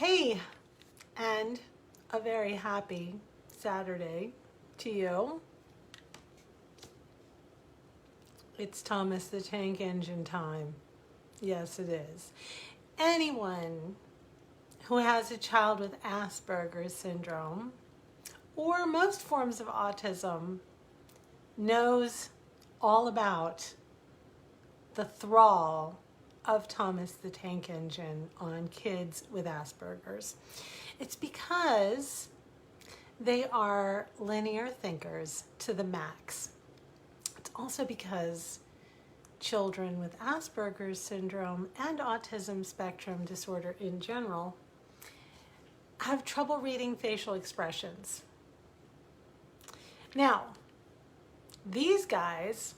Hey, and a very happy Saturday to you. It's Thomas the Tank Engine time. Yes, it is. Anyone who has a child with Asperger's syndrome or most forms of autism knows all about the thrall of Thomas the Tank Engine on kids with Asperger's. It's because they are linear thinkers to the max. It's also because children with Asperger's syndrome and autism spectrum disorder in general have trouble reading facial expressions. Now, these guys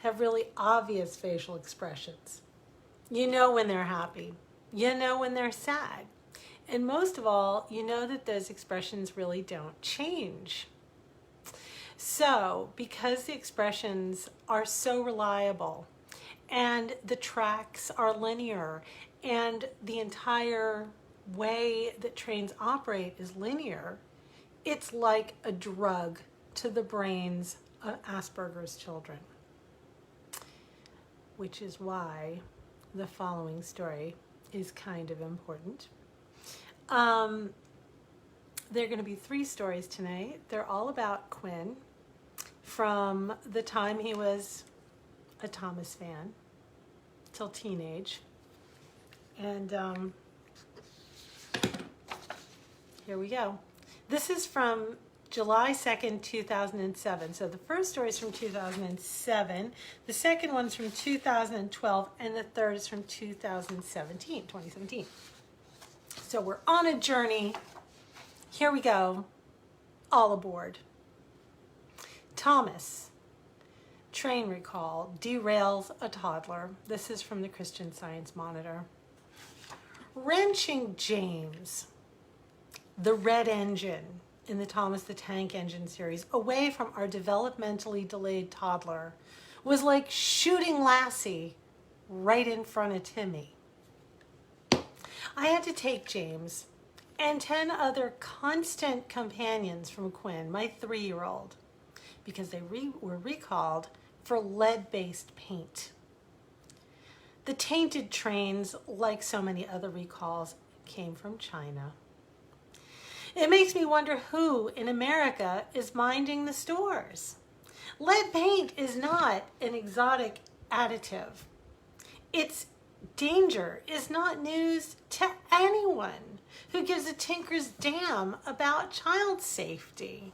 have really obvious facial expressions. You know when they're happy. You know when they're sad. And most of all, you know that those expressions really don't change. So, because the expressions are so reliable and the tracks are linear and the entire way that trains operate is linear, it's like a drug to the brains of Asperger's children. Which is why the following story is kind of important. There are going to be 3 stories tonight. They're all about Quin from the time he was a Thomas fan till teenage. And here we go. This is from July 2nd, 2007. So the first story is from 2007, the second one's from 2012, and the third is from 2017. So we're on a journey. Here we go. All aboard. Thomas, train recall, derails a toddler. This is from the Christian Science Monitor. Wrenching James, the red engine in the Thomas the Tank Engine series, away from our developmentally delayed toddler, was like shooting Lassie right in front of Timmy. I had to take James and 10 other constant companions from Quin, my 3-year-old, because they were recalled for lead-based paint. The tainted trains, like so many other recalls, came from China. It makes me wonder who in America is minding the stores. Lead paint is not an exotic additive. Its danger is not news to anyone who gives a tinker's damn about child safety.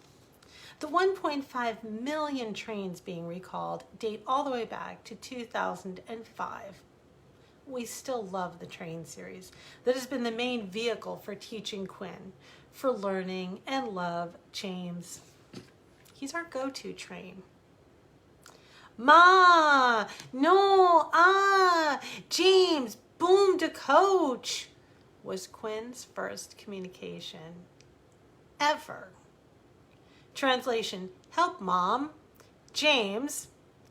The 1.5 million trains being recalled date all the way back to 2005. We still love the train series that has been the main vehicle for teaching Quin, for learning and love James. He's our go-to train. Ma, no, James, boom to coach, was Quin's first communication ever. Translation, help mom, James,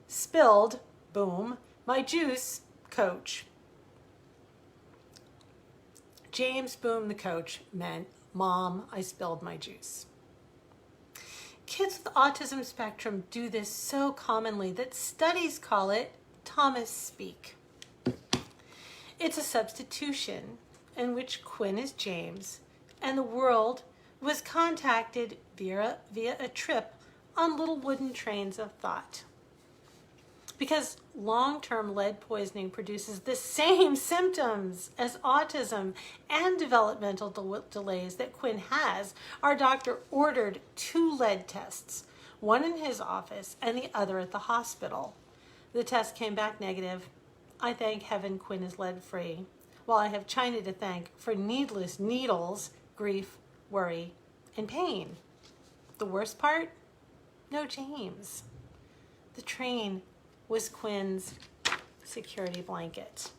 spilled, boom, my juice, coach. James, boom, the coach meant, Mom, I spilled my juice. Kids with autism spectrum do this so commonly that studies call it Thomas speak. It's a substitution in which Quin is James and the world was contacted via a trip on little wooden trains of thought. Because long-term lead poisoning produces the same symptoms as autism and developmental delays that Quin has, our doctor ordered 2 lead tests, one in his office and the other at the hospital. The test came back negative. I thank heaven Quin is lead-free, while I have China to thank for needless needles, grief, worry, and pain. The worst part? No James. The train was Quin's security blanket.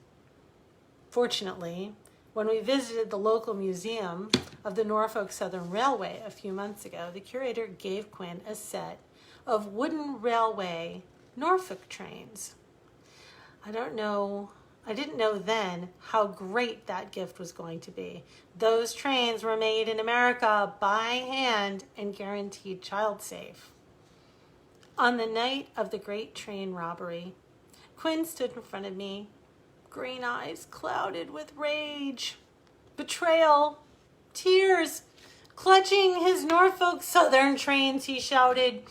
Fortunately, when we visited the local museum of the Norfolk Southern Railway a few months ago, the curator gave Quin a set of wooden railway Norfolk trains. I don't know I didn't know then how great that gift was going to be. Those trains were made in America by hand and guaranteed child safe. On the night of the great train robbery, Quinn stood in front of me, green eyes clouded with rage, betrayal, tears. Clutching his Norfolk Southern trains, he shouted,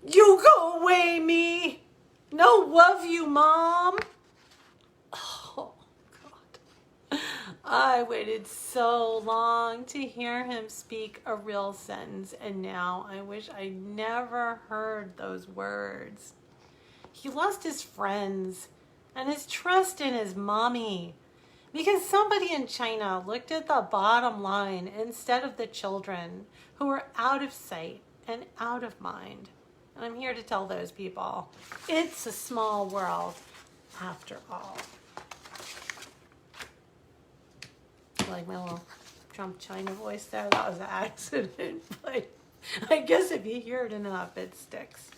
"You go away, me! No love you, Mom!" Oh, God. I waited so long to hear him speak a real sentence, and now I wish I never heard those words. He lost his friends and his trust in his mommy because somebody in China looked at the bottom line instead of the children who were out of sight and out of mind. And I'm here to tell those people, it's a small world after all. Like my little Trump China voice there, that was an accident, but I guess if you hear it enough, it sticks.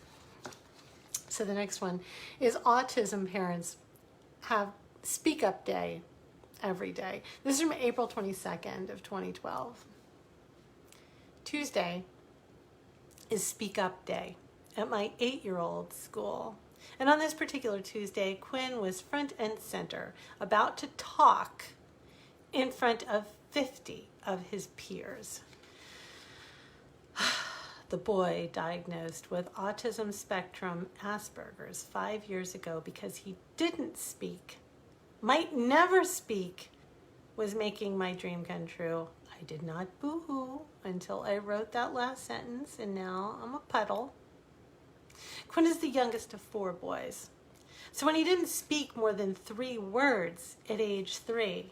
So the next one is autism parents have Speak Up Day every day. This is from April 22nd of 2012. Tuesday is Speak Up Day at my 8-year-old school. And on this particular Tuesday, Quinn was front and center, about to talk in front of 50 of his peers. The boy diagnosed with Autism Spectrum Aspergers 5 years ago because he didn't speak, might never speak, was making my dream come true. I did not boo-hoo until I wrote that last sentence, and now I'm a puddle. Quinn is the youngest of 4 boys. So when he didn't speak more than 3 words at age 3,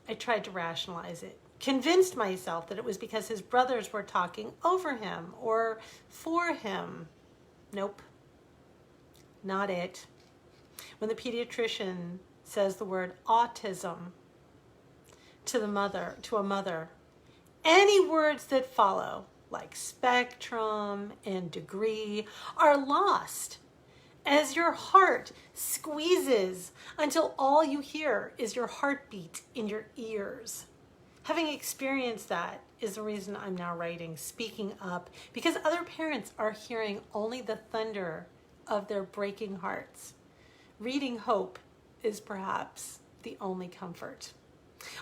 I tried to rationalize it, convinced myself that it was because his brothers were talking over him or for him. Nope, not it. When the pediatrician says the word autism to a mother, any words that follow, like spectrum and degree, are lost as your heart squeezes until all you hear is your heartbeat in your ears. Having experienced that is the reason I'm now writing Speaking Up, because other parents are hearing only the thunder of their breaking hearts. Reading hope is perhaps the only comfort.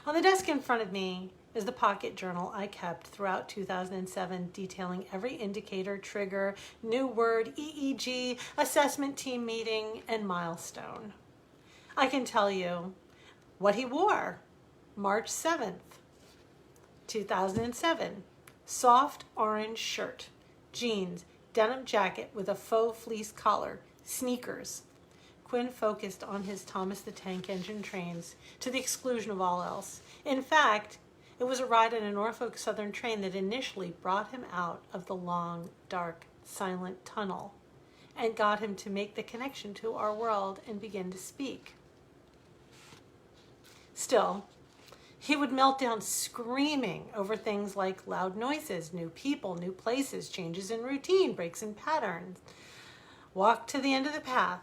On the desk in front of me is the pocket journal I kept throughout 2007, detailing every indicator, trigger, new word, EEG, assessment team meeting, and milestone. I can tell you what he wore. March 7th, 2007, soft orange shirt, jeans, denim jacket with a faux fleece collar, sneakers. Quinn focused on his Thomas the Tank Engine trains to the exclusion of all else. In fact, it was a ride in a Norfolk Southern train that initially brought him out of the long, dark, silent tunnel and got him to make the connection to our world and begin to speak. Still, he would melt down screaming over things like loud noises, new people, new places, changes in routine, breaks in patterns. Walk to the end of the path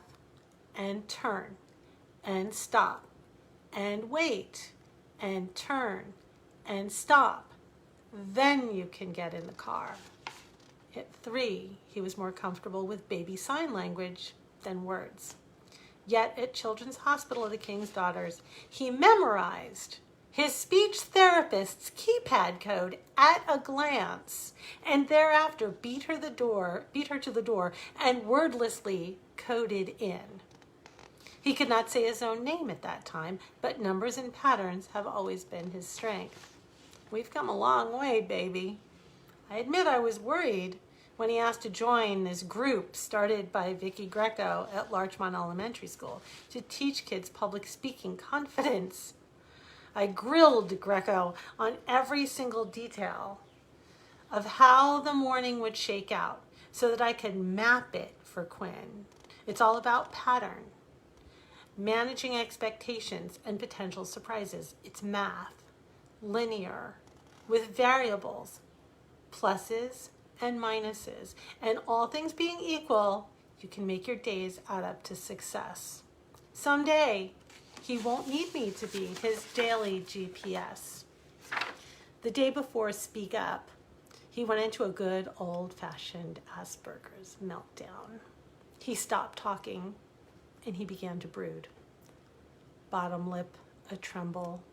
and turn and stop and wait and turn and stop. Then you can get in the car. At 3, he was more comfortable with baby sign language than words. Yet at Children's Hospital of the King's Daughters, he memorized his speech therapist's keypad code at a glance, and thereafter beat her to the door and wordlessly coded in. He could not say his own name at that time, but numbers and patterns have always been his strength. We've come a long way, baby. I admit I was worried when he asked to join this group started by Vicki Greco at Larchmont Elementary School to teach kids public speaking confidence. I grilled Greco on every single detail of how the morning would shake out so that I could map it for Quinn. It's all about pattern, managing expectations and potential surprises. It's math, linear, with variables, pluses and minuses. And all things being equal, you can make your days add up to success. Someday, he won't need me to be his daily GPS. The day before Speak Up, he went into a good old-fashioned Asperger's meltdown. He stopped talking and he began to brood. Bottom lip a tremble,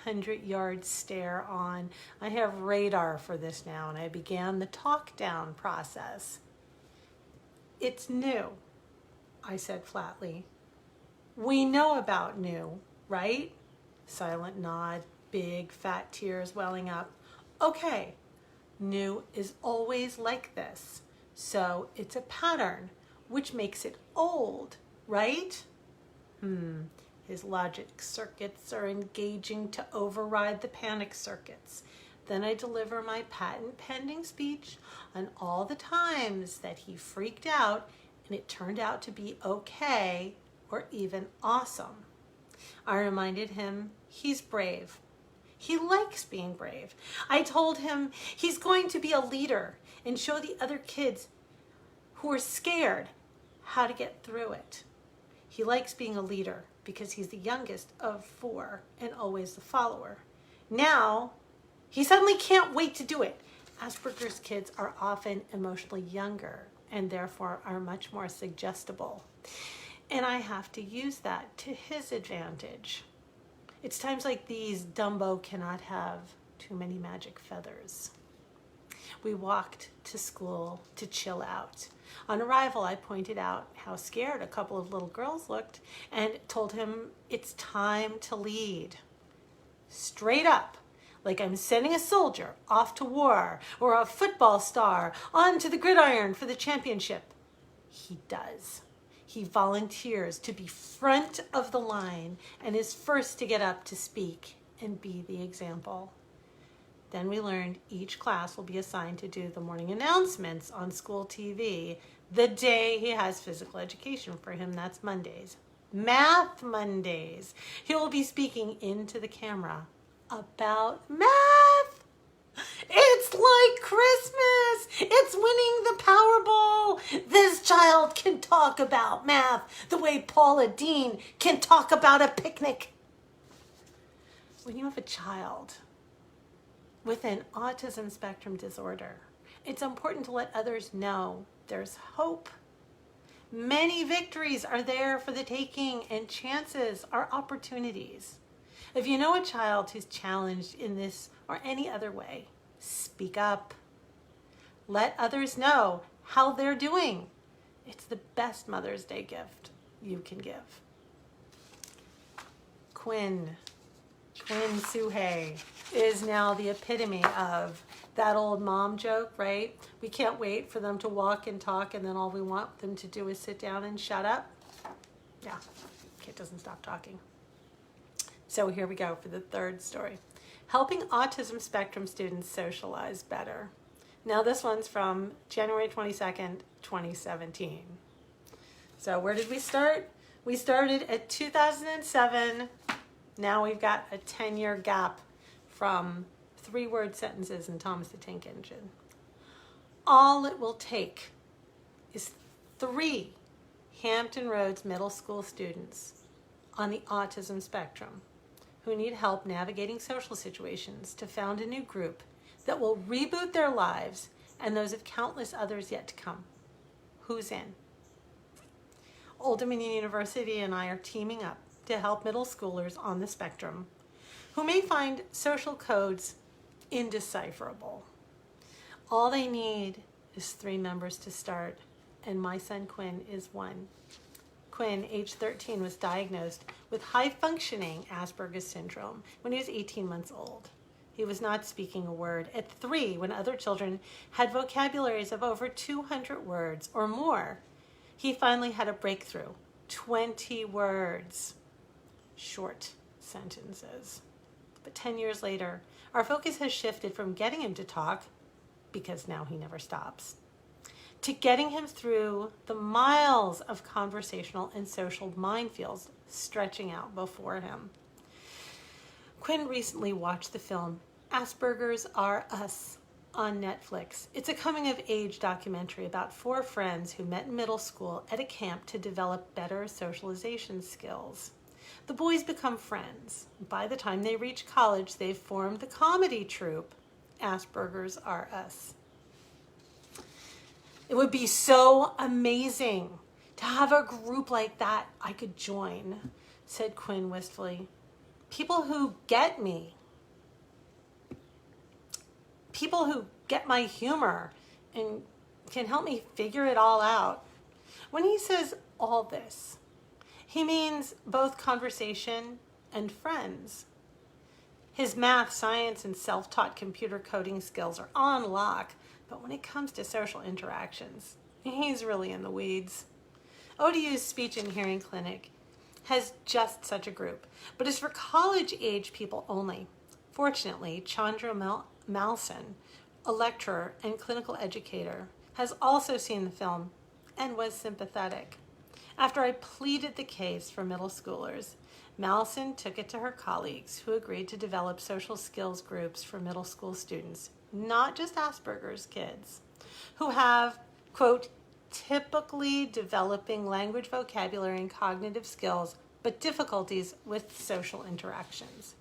100-yard stare on. I have radar for this now, and I began the talk down process. It's new, I said flatly. We know about new, right? Silent nod, big fat tears welling up. Okay, new is always like this, so it's a pattern, which makes it old, right? His logic circuits are engaging to override the panic circuits. Then I deliver my patent pending speech on all the times that he freaked out and it turned out to be okay or even awesome. I reminded him he's brave. He likes being brave. I told him he's going to be a leader and show the other kids who are scared how to get through it. He likes being a leader because he's the youngest of 4 and always the follower. Now, he suddenly can't wait to do it. Asperger's kids are often emotionally younger and therefore are much more suggestible. And I have to use that to his advantage. It's times like these Dumbo cannot have too many magic feathers. We walked to school to chill out. On arrival, I pointed out how scared a couple of little girls looked and told him it's time to lead. Straight up, like I'm sending a soldier off to war or a football star onto the gridiron for the championship. He does. He volunteers to be front of the line and is first to get up to speak and be the example. Then we learned each class will be assigned to do the morning announcements on school TV the day he has physical education. For him, that's Mondays. Math Mondays. He will be speaking into the camera about math. It's like Christmas. It's winning the Powerball. This child can talk about math the way Paula Dean can talk about a picnic. When you have a child with an autism spectrum disorder, it's important to let others know there's hope. Many victories are there for the taking, and chances are opportunities. If you know a child who's challenged in this or any other way, speak up. Let others know how they're doing. It's the best Mother's Day gift you can give. Quinn Suhay is now the epitome of that old mom joke, right? We can't wait for them to walk and talk, and then all we want them to do is sit down and shut up. Yeah, kid doesn't stop talking. So here we go for the third story. Helping autism spectrum students socialize better. Now this one's from January 22nd, 2017. So where did we start? We started at 2007. Now we've got a 10-year gap from 3-word sentences in Thomas the Tank Engine. All it will take is 3 Hampton Roads middle school students on the autism spectrum who need help navigating social situations to found a new group that will reboot their lives and those of countless others yet to come. Who's in? Old Dominion University and I are teaming up to help middle schoolers on the spectrum who may find social codes indecipherable. All they need is 3 members to start, and my son Quin is one. Quin, age 13, was diagnosed with high-functioning Asperger's syndrome when he was 18 months old. He was not speaking a word at 3 when other children had vocabularies of over 200 words or more. He finally had a breakthrough, 20 words. Short sentences. But 10 years later, our focus has shifted from getting him to talk, because now he never stops, to getting him through the miles of conversational and social minefields stretching out before him. Quin recently watched the film Aspergers R Us on Netflix. It's a coming-of-age documentary about 4 friends who met in middle school at a camp to develop better socialization skills. The boys become friends. By the time they reach college, they've formed the comedy troupe, Aspergers R Us. It would be so amazing to have a group like that I could join, said Quin wistfully. People who get me. People who get my humor and can help me figure it all out. When he says all this, he means both conversation and friends. His math, science, and self-taught computer coding skills are on lock, but when it comes to social interactions, he's really in the weeds. ODU's Speech and Hearing Clinic has just such a group, but it's for college-age people only. Fortunately, Chandra Malson, a lecturer and clinical educator, has also seen the film and was sympathetic. After I pleaded the case for middle schoolers, Malson took it to her colleagues, who agreed to develop social skills groups for middle school students, not just Asperger's kids, who have, quote, typically developing language, vocabulary, and cognitive skills, but difficulties with social interactions.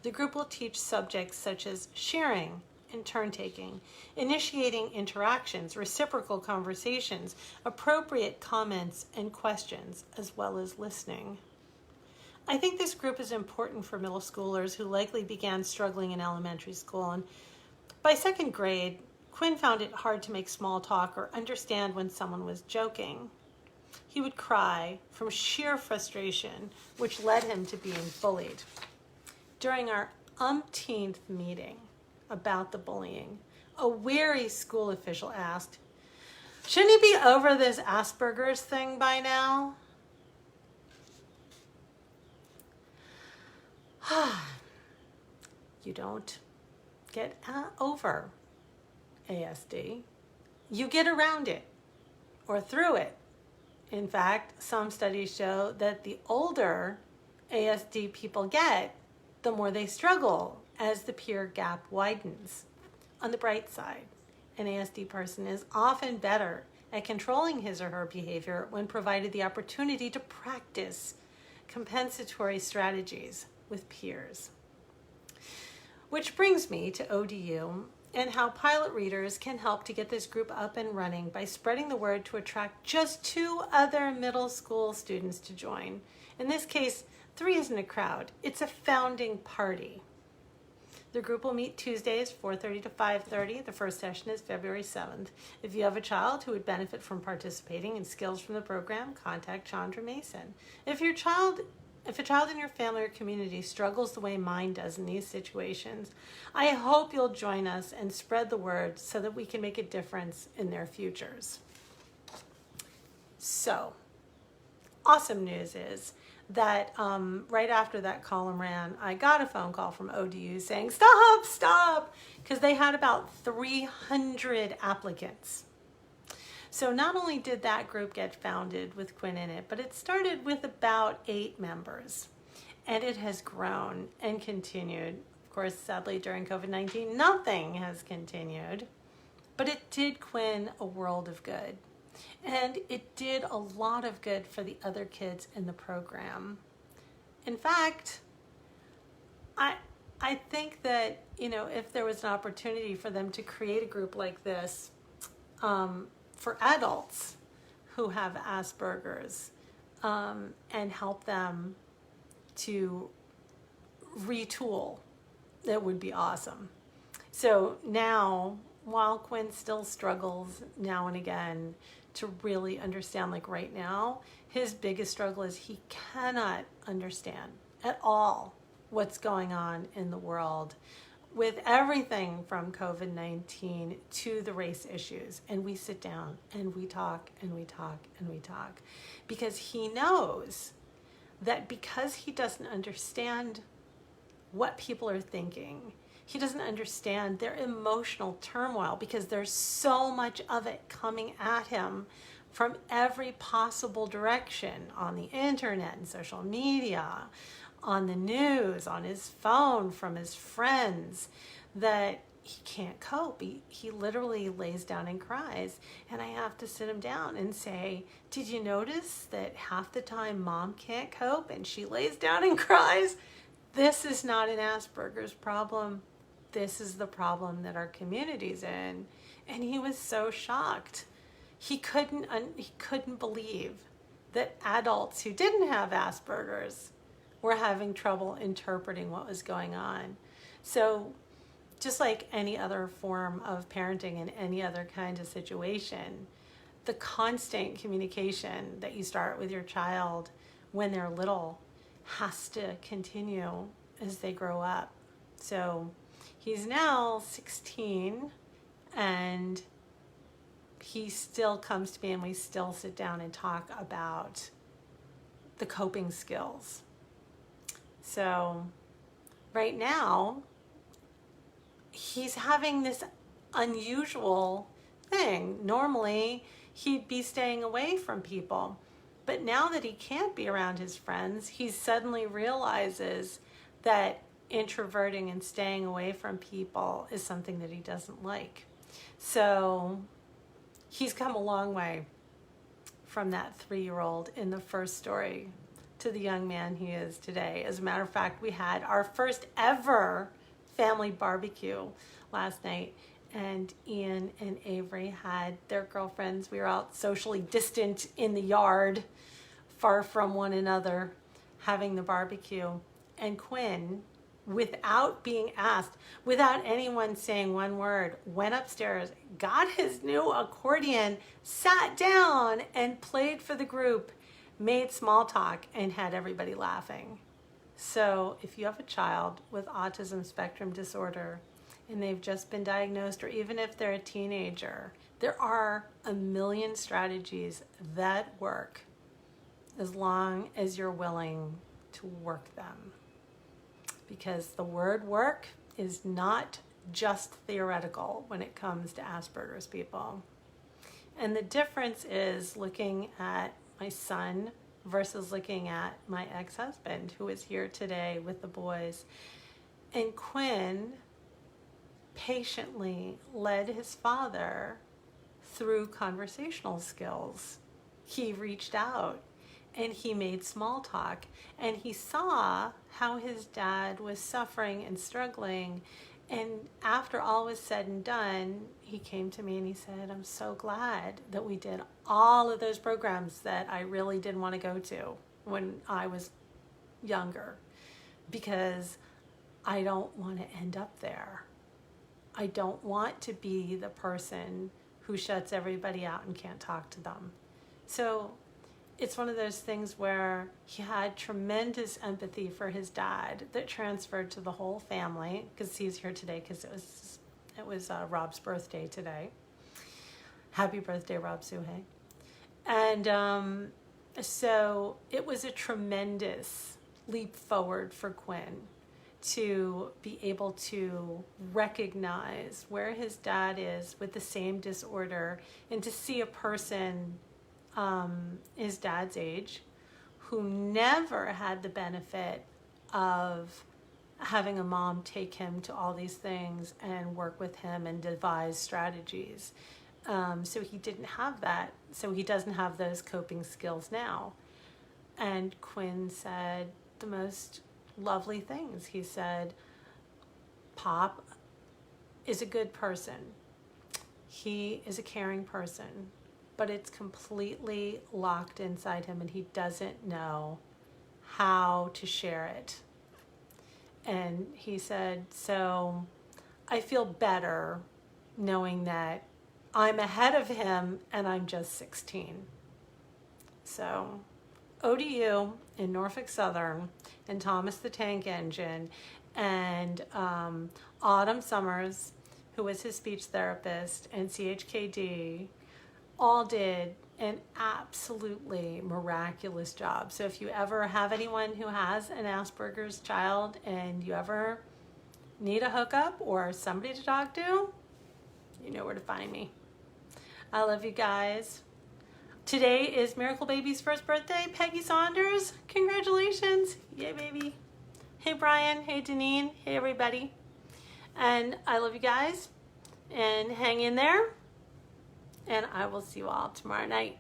The group will teach subjects such as sharing and turn-taking, initiating interactions, reciprocal conversations, appropriate comments and questions, as well as listening. I think this group is important for middle schoolers who likely began struggling in elementary school, and by 2nd grade, Quin found it hard to make small talk or understand when someone was joking. He would cry from sheer frustration, which led him to being bullied. During our umpteenth meeting about the bullying, a weary school official asked, "Shouldn't you be over this Asperger's thing by now?" You don't get over ASD. You get around it or through it. In fact, some studies show that the older ASD people get, the more they struggle as the peer gap widens. On the bright side, an ASD person is often better at controlling his or her behavior when provided the opportunity to practice compensatory strategies with peers. Which brings me to ODU and how pilot readers can help to get this group up and running by spreading the word to attract just 2 other middle school students to join. In this case, 3 isn't a crowd, it's a founding party. The group will meet Tuesdays, 4:30 to 5:30. The first session is February 7th. If you have a child who would benefit from participating in skills from the program, contact Chandra Mason. If a child in your family or community struggles the way mine does in these situations, I hope you'll join us and spread the word so that we can make a difference in their futures. So, awesome news is that right after that column ran, I got a phone call from ODU saying, stop, because they had about 300 applicants. So not only did that group get founded with Quin in it, but it started with about 8 members, and it has grown and continued. Of course, sadly, during COVID-19, nothing has continued, but it did Quin a world of good. And it did a lot of good for the other kids in the program. In fact, I think that, if there was an opportunity for them to create a group like this for adults who have Asperger's and help them to retool, that would be awesome. So now, while Quin still struggles now and again to really understand, like right now, his biggest struggle is he cannot understand at all what's going on in the world with everything from COVID-19 to the race issues. And we sit down and we talk and we talk and we talk because he knows that because he doesn't understand what people are thinking, he doesn't understand their emotional turmoil because there's so much of it coming at him from every possible direction on the internet and social media, on the news, on his phone, from his friends, that he can't cope. He literally lays down and cries. And I have to sit him down and say, did you notice that half the time mom can't cope and she lays down and cries? This is not an Asperger's problem. This is the problem that our community's in. And he was so shocked. He couldn't believe that adults who didn't have Asperger's were having trouble interpreting what was going on. So just like any other form of parenting in any other kind of situation, the constant communication that you start with your child when they're little has to continue as they grow up. So he's now 16, and he still comes to me and we still sit down and talk about the coping skills. So right now, he's having this unusual thing. Normally, he'd be staying away from people. But now that he can't be around his friends, he suddenly realizes that introverting and staying away from people is something that he doesn't like. So he's come a long way from that 3-year-old in the first story to the young man he is today. As a matter of fact, we had our first ever family barbecue last night, and Ian and Avery had their girlfriends. We were out socially distant in the yard, far from one another, having the barbecue. And Quin, without being asked, without anyone saying one word, went upstairs, got his new accordion, sat down and played for the group, made small talk, and had everybody laughing. So if you have a child with autism spectrum disorder and they've just been diagnosed, or even if they're a teenager, there are a million strategies that work as long as you're willing to work them. Because the word work is not just theoretical when it comes to Asperger's people. And the difference is looking at my son versus looking at my ex-husband, who is here today with the boys. And Quin patiently led his father through conversational skills. He reached out and he made small talk, and he saw how his dad was suffering and struggling. And after all was said and done, he came to me and he said, I'm so glad that we did all of those programs that I really didn't want to go to when I was younger, because I don't want to end up there. I don't want to be the person who shuts everybody out and can't talk to them. So it's one of those things where he had tremendous empathy for his dad that transferred to the whole family, because he's here today because it was Rob's birthday today. Happy birthday, Rob Suhay. And so it was a tremendous leap forward for Quin to be able to recognize where his dad is with the same disorder, and to see a person his dad's age who never had the benefit of having a mom take him to all these things and work with him and devise strategies. So he didn't have that. So he doesn't have those coping skills now. And Quin said the most lovely things. He said, Pop is a good person. He is a caring person, but it's completely locked inside him and he doesn't know how to share it. And he said, so I feel better knowing that I'm ahead of him and I'm just 16. So ODU in Norfolk Southern and Thomas the Tank Engine and Autumn Summers, who was his speech therapist, and CHKD all did an absolutely miraculous job. So if you ever have anyone who has an Asperger's child and you ever need a hookup or somebody to talk to, you know where to find me. I love you guys. Today is Miracle Baby's first birthday, Peggy Saunders. Congratulations. Yay, baby. Hey, Brian. Hey, Deneen. Hey, everybody. And I love you guys, and hang in there, and I will see you all tomorrow night.